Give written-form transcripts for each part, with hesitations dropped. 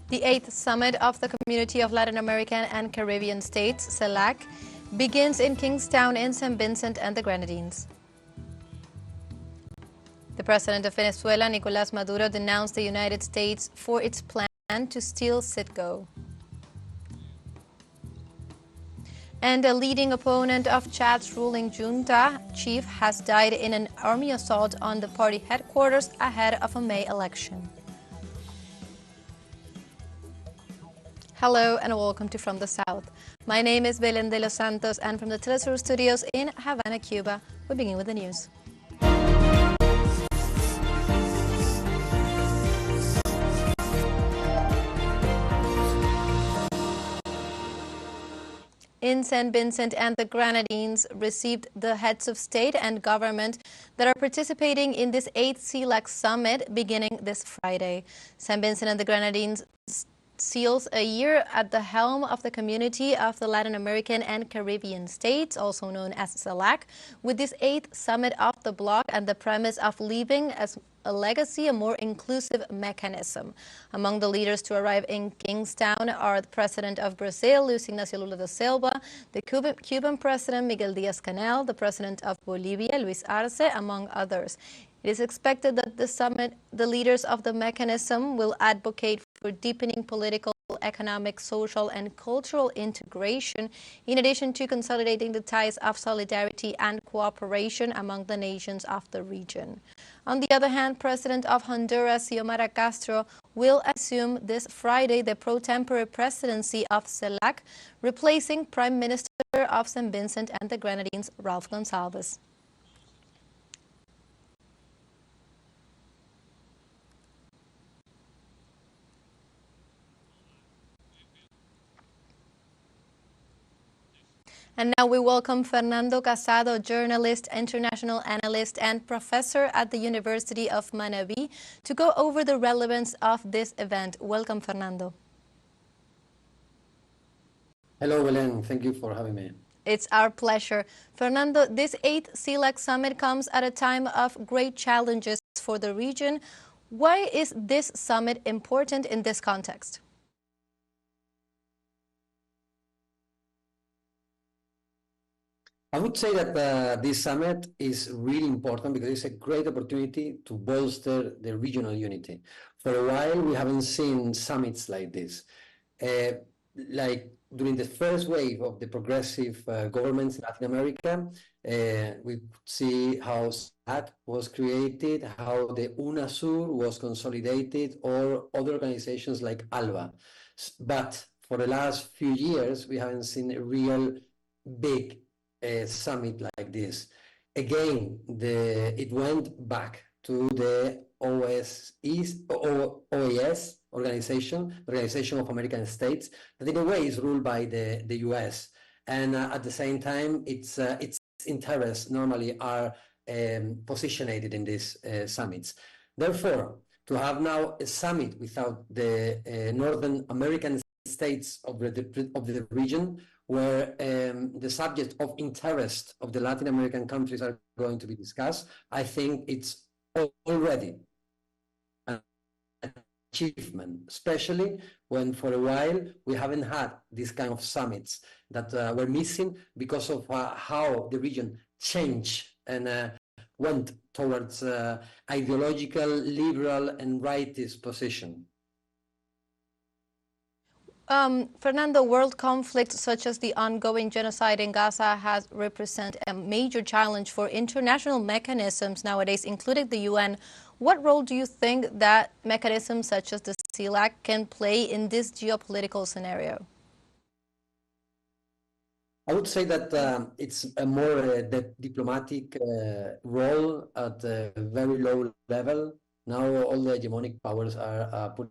The 8th Summit of the Community of Latin American and Caribbean States, CELAC, begins in Kingstown in St. Vincent and the Grenadines. The president of Venezuela, Nicolás Maduro, denounced the United States for its plan to steal Citgo. And a leading opponent of Chad's ruling junta chief has died in an army assault on the party headquarters ahead of a May election. Hello and welcome to From the South. My name is Belén de los Santos, and from the TeleSUR studios in Havana, Cuba, we begin with the news. In St. Vincent and the Grenadines received the heads of state and government that are participating in this 8th CELAC summit beginning this Friday. St. Vincent and the Grenadines seals a year at the helm of the Community of the Latin American and Caribbean States, also known as CELAC, with this 8th summit of the bloc and the premise of leaving as a legacy a more inclusive mechanism. Among the leaders to arrive in Kingstown are the President of Brazil, Luis Ignacio Lula da Silva, the Cuban President Miguel Díaz-Canel, the President of Bolivia, Luis Arce, among others. It is expected that the summit, the leaders of the mechanism will advocate for deepening political, economic, social, and cultural integration, in addition to consolidating the ties of solidarity and cooperation among the nations of the region. On the other hand, President of Honduras, Xiomara Castro, will assume this Friday the pro tempore presidency of CELAC, replacing Prime Minister of St. Vincent and the Grenadines, Ralph Gonsalves. And now we welcome Fernando Casado, journalist, international analyst, and professor at the University of Manabí, to go over the relevance of this event. Welcome, Fernando. Hello, Belén. Thank you for having me. It's our pleasure. Fernando, this 8th CELAC summit comes at a time of great challenges for the region. Why is this summit important in this context? I would say that this summit is really important because it's a great opportunity to bolster the regional unity. For a while, we haven't seen summits like this. Like during the first wave of the progressive governments in Latin America, we could see how CELAC was created, how the UNASUR was consolidated, or other organizations like ALBA. But for the last few years, we haven't seen a real big summit like this. Again, it went back to the OAS Organization of American States, that in a way is ruled by the US. And at the same time, its interests normally are positioned in these summits. Therefore, to have now a summit without the Northern American states of the region, where the subject of interest of the Latin American countries are going to be discussed, I think it's already an achievement, especially when for a while we haven't had this kind of summits that were missing because of how the region changed and went towards ideological, liberal, and rightist position. Fernando, world conflicts such as the ongoing genocide in Gaza has represented a major challenge for international mechanisms nowadays, including the UN. What role do you think that mechanisms such as the CELAC can play in this geopolitical scenario? I would say that it's a more diplomatic role at a very low level. Now all the hegemonic powers are putting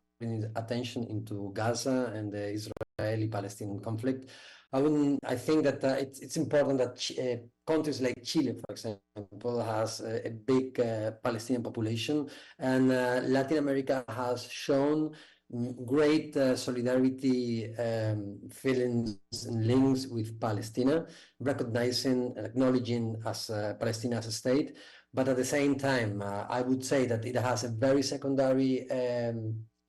attention into Gaza and the Israeli-Palestinian conflict. I think that it's important that countries like Chile, for example, has a big Palestinian population, and Latin America has shown great solidarity feelings and links with Palestine, recognizing and acknowledging Palestine as a state. But at the same time, I would say that it has a very secondary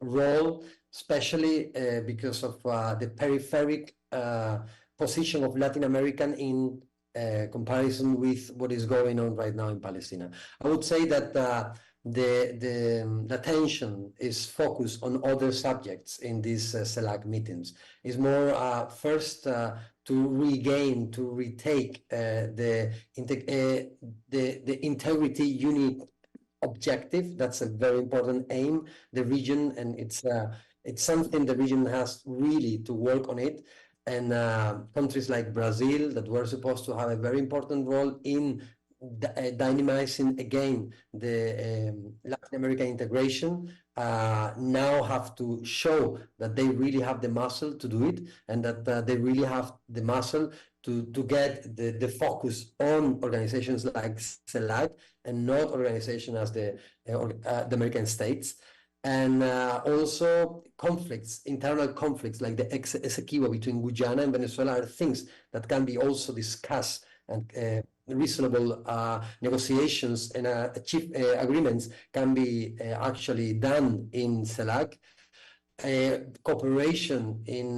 role especially because of the peripheric position of Latin American in comparison with what is going on right now in Palestine. I would say that the attention is focused on other subjects in these CELAC meetings. It's more first to regain, to retake the integrity unit objective. That's a very important aim. The region, and it's something the region has really to work on it. And countries like Brazil, that were supposed to have a very important role in dynamizing again the Latin American integration, now have to show that they really have the muscle to do it, and that they really have the muscle to get the focus on organizations like CELAC and not organizations as the American states. And also conflicts, internal conflicts like the Essequibo between Guyana and Venezuela are things that can be also discussed, and reasonable negotiations and achieve agreements can be actually done in CELAC. Cooperation in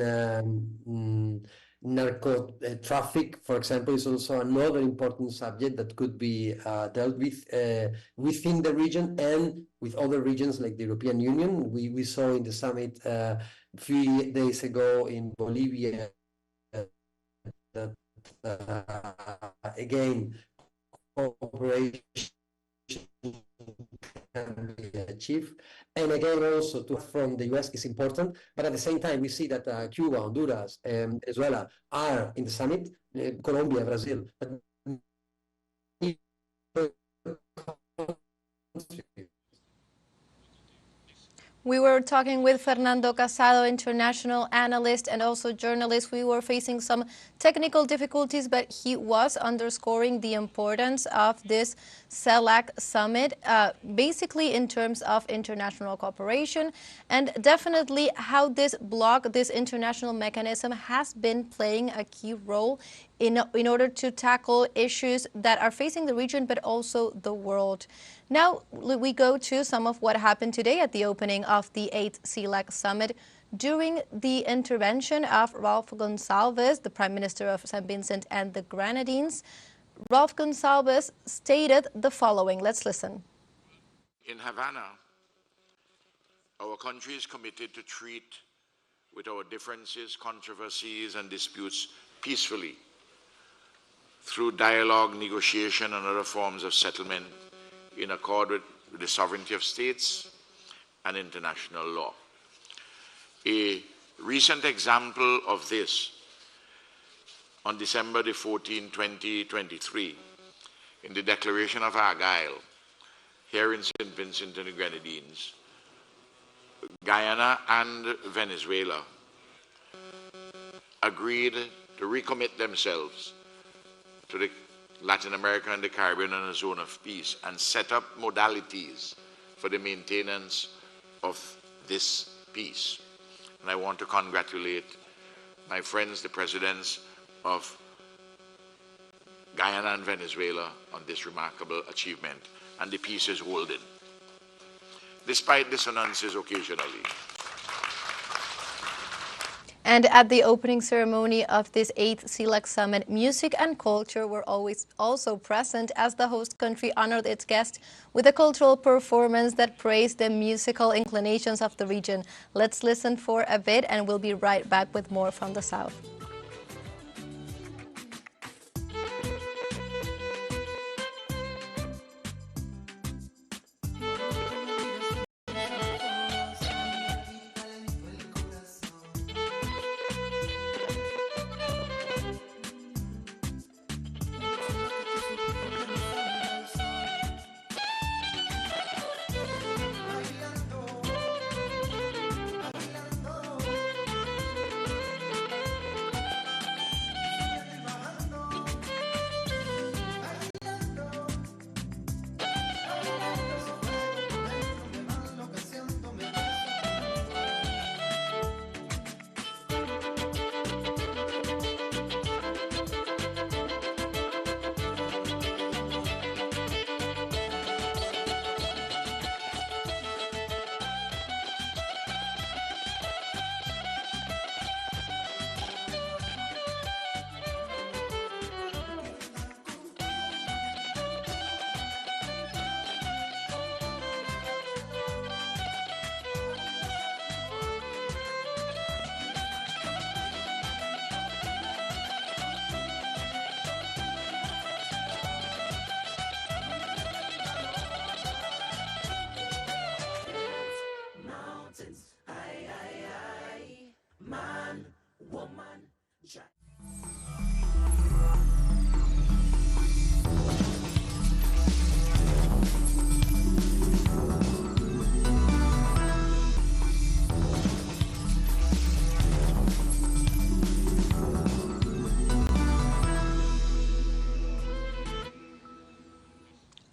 narco traffic, for example, is also another important subject that could be dealt with within the region and with other regions like the European Union. We saw in the summit a few days ago in Bolivia that again, cooperation can be achieved. And again, also from the US is important, but at the same time, we see that Cuba, Honduras, and Venezuela are in the summit, Colombia, Brazil. But we were talking with Fernando Casado, international analyst and also journalist. We were facing some technical difficulties, but he was underscoring the importance of this CELAC summit, basically in terms of international cooperation, and definitely how this bloc, this international mechanism, has been playing a key role in order to tackle issues that are facing the region, but also the world. Now we go to some of what happened today at the opening of the 8th CELAC summit. During the intervention of Rolf Gonsalves, the Prime Minister of St. Vincent and the Grenadines, Rolf Gonsalves stated the following. Let's listen. In Havana, our country is committed to treat with our differences, controversies, and disputes peacefully through dialogue, negotiation, and other forms of settlement in accord with the sovereignty of states and international law. A recent example of this, on December the 14th, 2023, in the Declaration of Argyll, here in St. Vincent and the Grenadines, Guyana and Venezuela agreed to recommit themselves to the Latin America and the Caribbean and a zone of peace, and set up modalities for the maintenance of this peace. And I want to congratulate my friends, the presidents of Guyana and Venezuela, on this remarkable achievement, and the peace is holding, despite dissonances occasionally. And at the opening ceremony of this 8th CELAC summit, music and culture were always also present, as the host country honored its guests with a cultural performance that praised the musical inclinations of the region. Let's listen for a bit, and we'll be right back with more from the South.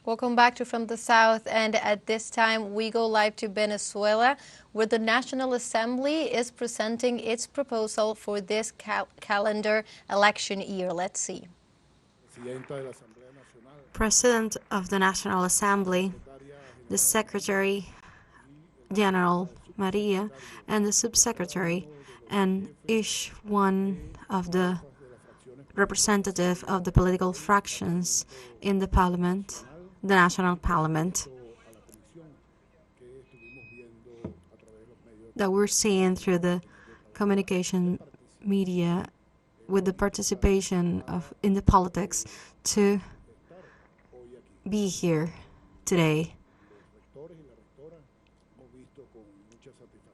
Welcome back to From the South, and at this time we go live to Venezuela, where the National Assembly is presenting its proposal for this calendar election year. Let's see. President of the National Assembly, the Secretary General Maria, and the Subsecretary, and each one of the representative of the political fractions in the Parliament, the National Parliament, that we're seeing through the communication media with the participation in the politics to be here today.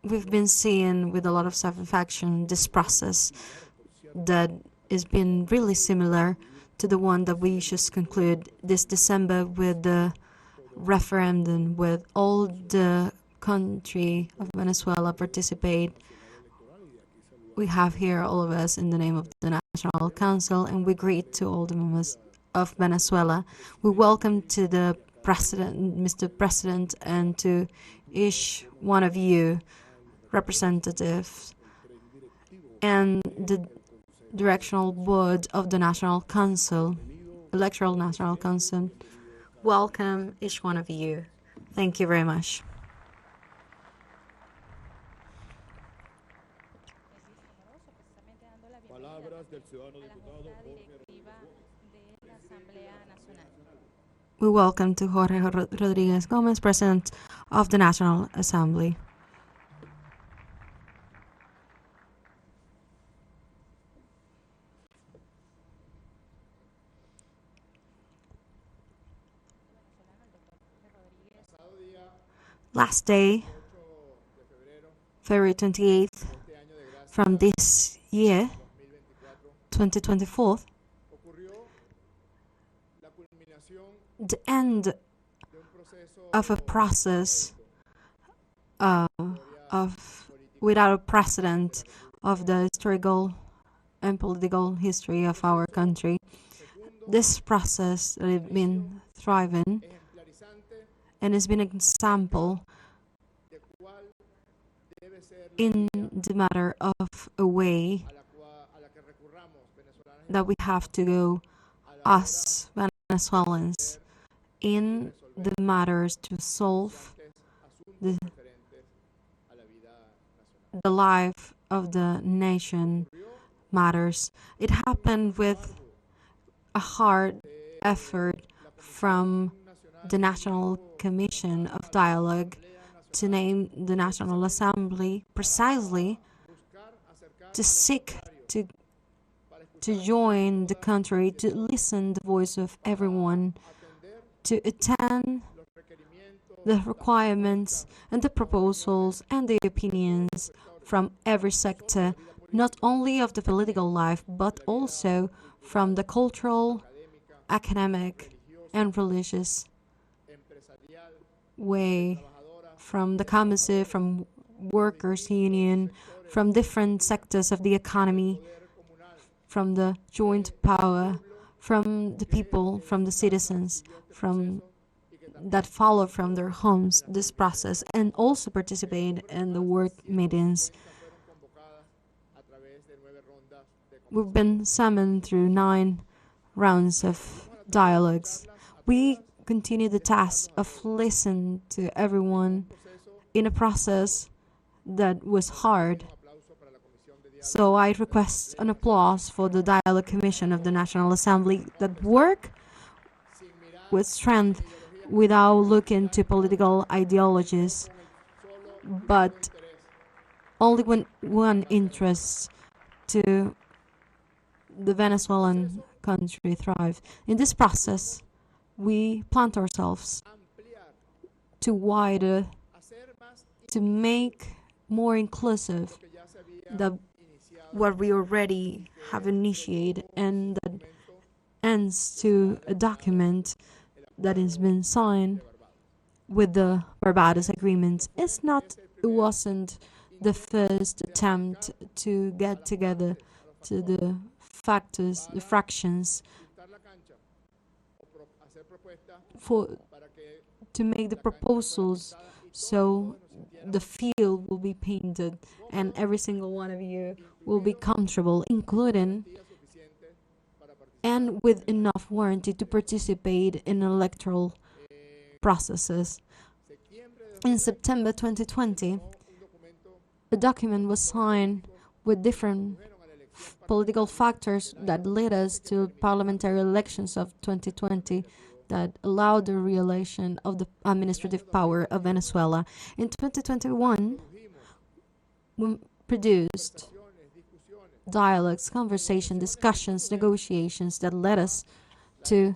We've been seeing with a lot of satisfaction this process that has been really similar to the one that we just concluded this December with the referendum, with all the country of Venezuela participate. We have here all of us in the name of the National Council, and we greet to all the members of Venezuela. We welcome to the President, Mr. President, and to each one of you representatives and the Directional Board of the National Council, Electoral National Council. Welcome each one of you. Thank you very much. We welcome to Jorge Rodriguez Gomez, President of the National Assembly. Last day, February 28th, from this year, 2024, the end of a process without a precedent of the historical and political history of our country. This process has been thriving and has been an example in the matter of a way that we have to go as Venezuelans in the matters to solve the life of the nation matters. It happened with a hard effort from the National Commission of Dialogue to name the National Assembly precisely to seek to join the country, to listen the voice of everyone, to attend the requirements and the proposals and the opinions from every sector, not only of the political life, but also from the cultural, academic, and religious way, from the commerce, from workers' union, from different sectors of the economy, from the joint power, from the people, from the citizens, from that follow from their homes this process, and also participate in the work meetings. We've been summoned through 9 rounds of dialogues. We continue the task of listening to everyone in a process that was hard. So I request an applause for the Dialogue Commission of the National Assembly that work with strength without looking to political ideologies, but only when one interest to the Venezuelan country thrive. In this process, we plant ourselves to wider, to make more inclusive what we already have initiated, and that ends to a document that has been signed with the Barbados Agreement. It wasn't the first attempt to get together to the factors, the fractions, to make the proposals so the field will be painted and every single one of you will be comfortable, including and with enough warranty to participate in electoral processes. In September 2020, a document was signed with different political factors that led us to parliamentary elections of 2020 that allowed the re-election of the administrative power of Venezuela. In 2021, we produced dialogues, conversation, discussions, negotiations that led us to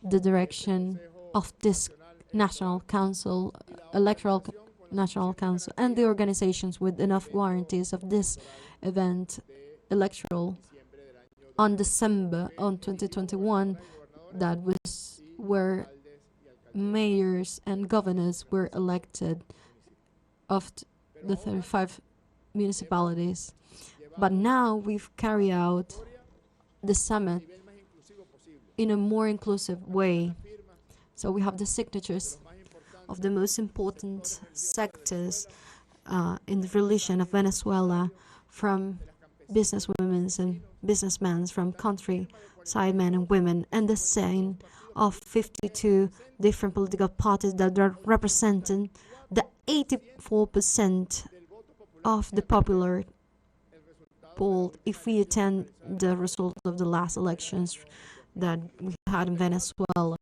the direction of this National Council, Electoral National Council, and the organizations with enough guarantees of this event electoral on December 2021 that was where mayors and governors were elected of the 35 municipalities. But now we've carried out the summit in a more inclusive way. So we have the signatures of the most important sectors in the religion of Venezuela, from businesswomen and businessmen, from countryside men and women, and the sign of 52 different political parties that are representing the 84% of the popular poll if we attend the result of the last elections that we had in Venezuela,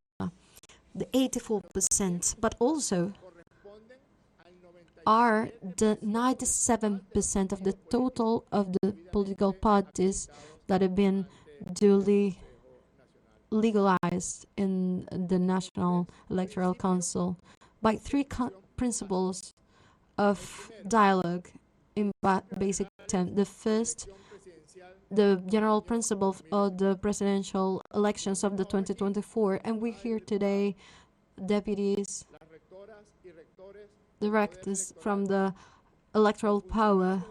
the 84%, but also are the 97% of the total of the political parties that have been duly legalized in the National Electoral Council by three principles of dialogue in basic terms. The first, the general principle of the presidential elections of the 2024, and we hear today deputies, directors from the electoral power,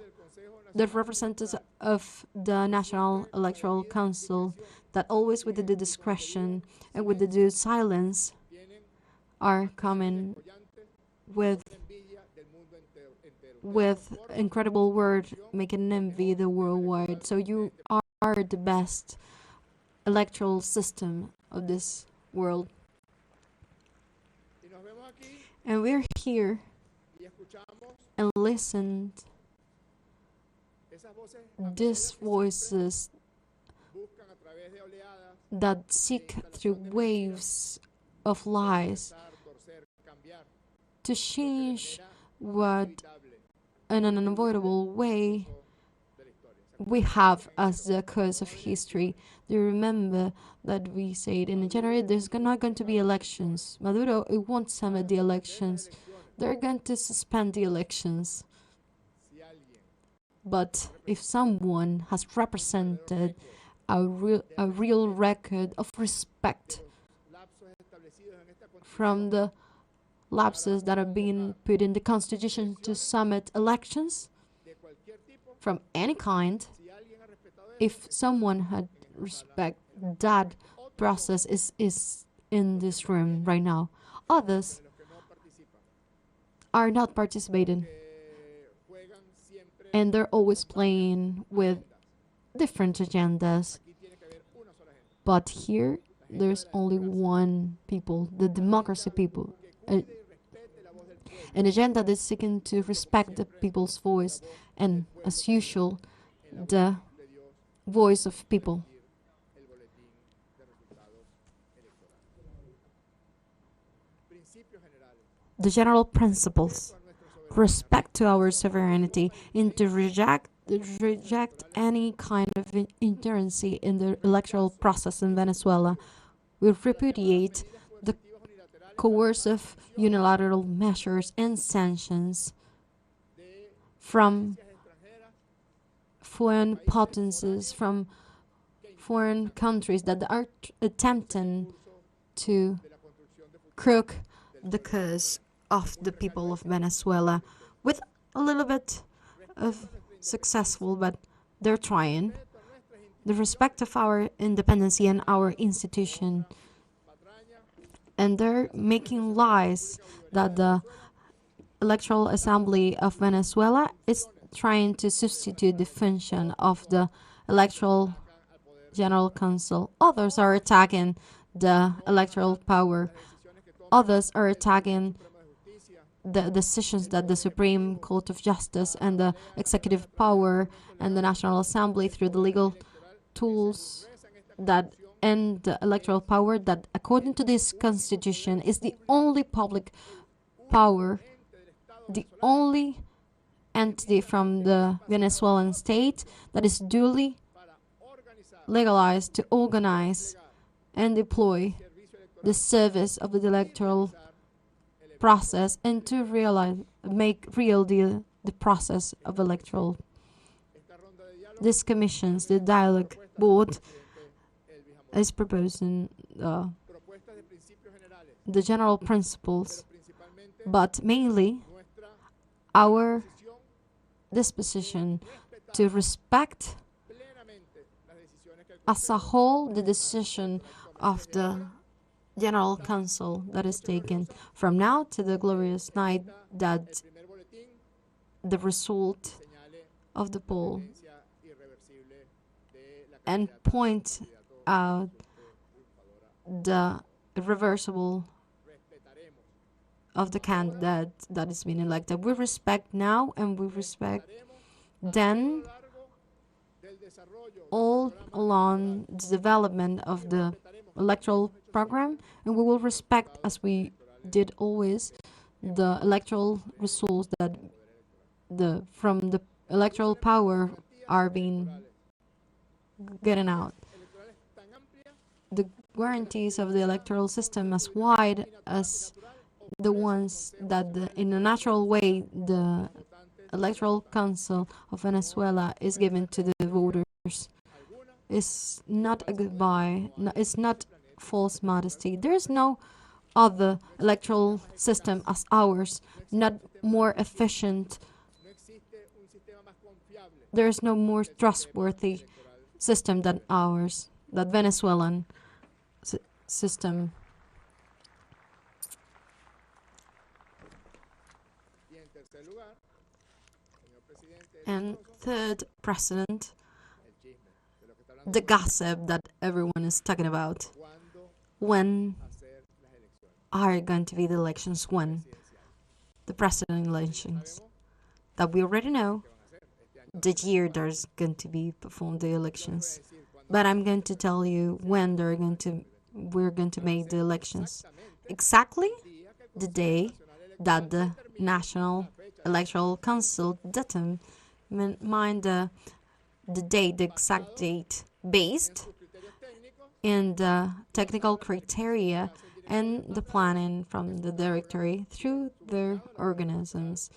the representatives of the National Electoral Council, that always with the discretion and with the due silence are coming with incredible word, making envy the worldwide. So you are the best electoral system of this world. And we're here and listened these voices that seek through waves of lies to change what in an unavoidable way we have as the curse of history. Do you remember that we said in January there's not going to be elections? Maduro, it won't summit the elections. They're going to suspend the elections. But if someone has represented a real record of respect from the lapses that are being put in the Constitution to summit elections from any kind, if someone had respect, that process is in this room right now. Others are not participating, and they're always playing with different agendas. But here, there's only one people, the democracy people. An agenda that's seeking to respect the people's voice and, as usual, the voice of people. The general principles: respect to our sovereignty, and to reject any kind of ingerency in the electoral process in Venezuela. We repudiate the coercive unilateral measures and sanctions from foreign potencies, from foreign countries that are attempting to crook the cause of the people of Venezuela, with a little bit of successful, but they're trying. The respect of our independence and our institution, And they're making lies that the Electoral Assembly of Venezuela is trying to substitute the function of the Electoral General Council. Others are attacking the electoral power. Others are attacking the decisions that the Supreme Court of Justice and the executive power and the National Assembly through the legal tools that end the electoral power that, according to this constitution, is the only public power, the only entity from the Venezuelan state that is duly legalized to organize and deploy the service of the electoral process and to make real the process of electoral. This commissions, the dialogue board, is proposing the general principles, but mainly our disposition to respect as a whole the decision of the General Council that is taken from now to the glorious night that the result of the poll and point out the irreversible of the candidate that is being elected. We respect now and we respect then all along the development of the electoral program, and we will respect, as we did always, the electoral results that from the electoral power are being getting out. The guarantees of the electoral system as wide as the ones that in a natural way the Electoral Council of Venezuela is given to the voters is not a goodbye, it's not false modesty. There is no other electoral system as ours, not more efficient. There is no more trustworthy system than ours, that Venezuelan system. And third, President, the gossip that everyone is talking about. When are going to be the elections? When? The president elections. That we already know the year there's going to be performed the elections. But I'm going to tell you when we're going to make the elections. Exactly the day that the National Electoral Council determined the date, the exact date, based in the technical criteria and the planning from the directory through their organisms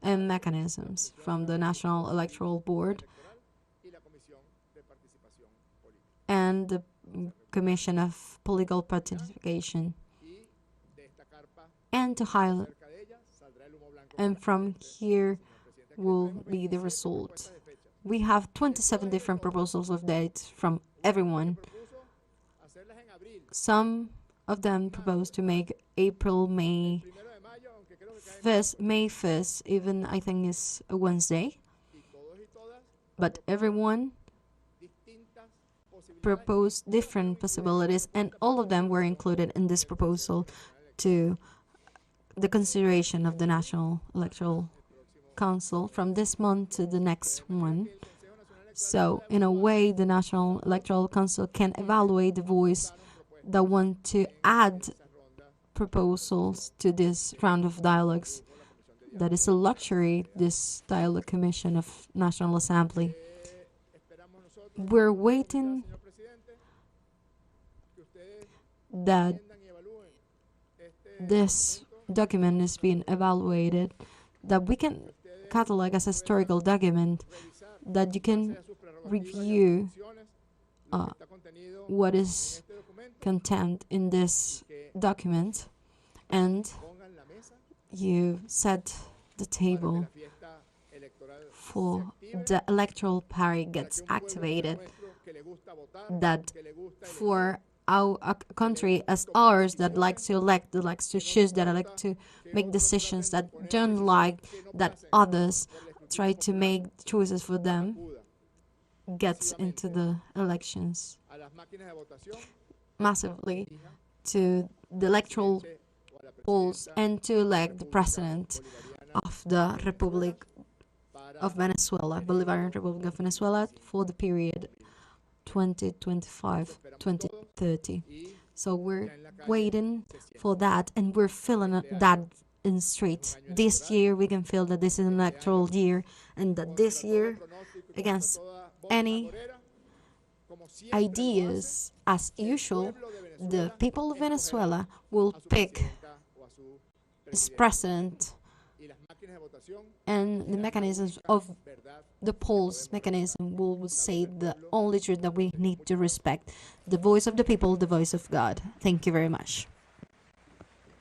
and mechanisms from the National Electoral Board and the Commission of Political Participation, and to highlight, and from here will be the result. We have 27 different proposals of dates from everyone. Some of them propose to make April, May 1st, even I think is a Wednesday. But everyone proposed different possibilities, and all of them were included in this proposal to the consideration of the National Electoral Council from this month to the next one. So, in a way, the National Electoral Council can evaluate the voice that want to add proposals to this round of dialogues. That is a luxury, this dialogue commission of National Assembly. We're waiting that this document is being evaluated, that we can catalog as a historical document, that you can review what is contained in this document, and you set the table for the electoral party gets activated, that for a country as ours that likes to elect, that likes to choose, that like to make decisions, that don't like that others try to make choices for them, gets into the elections massively to the electoral polls and to elect the president of the Republic of Venezuela, Bolivarian Republic of Venezuela, for the period 2025-2030. So we're waiting for that, and we're feeling that in the street. This year we can feel that this is an electoral year, and that this year, against any ideas, as usual, the people of Venezuela will pick its president, and the mechanisms of the polls mechanism will say the only truth that we need to respect: the voice of the people, the voice of God. Thank you very much.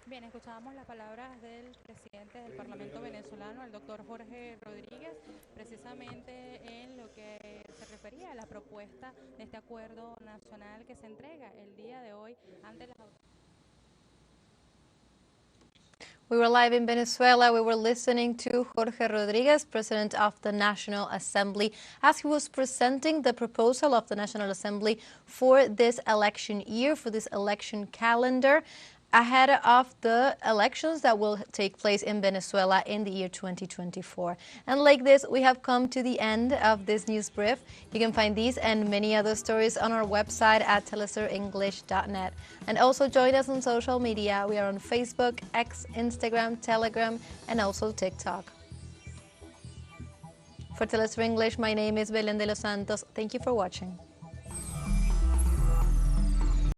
Bien, escuchábamos las palabras del presidente del Parlamento venezolano, el doctor Jorge Rodríguez, precisamente en lo que se refería a la propuesta de este acuerdo nacional que se entrega el día de hoy ante las autoridades. We were live in Venezuela. We were listening to Jorge Rodríguez, President of the National Assembly, as he was presenting the proposal of the National Assembly for this election year, for this election calendar, ahead of the elections that will take place in Venezuela in the year 2024. And like this, we have come to the end of this news brief. You can find these and many other stories on our website at telesurenglish.net. And also join us on social media. We are on Facebook, X, Instagram, Telegram, and also TikTok. For TeleSUR English, my name is Belén de los Santos. Thank you for watching.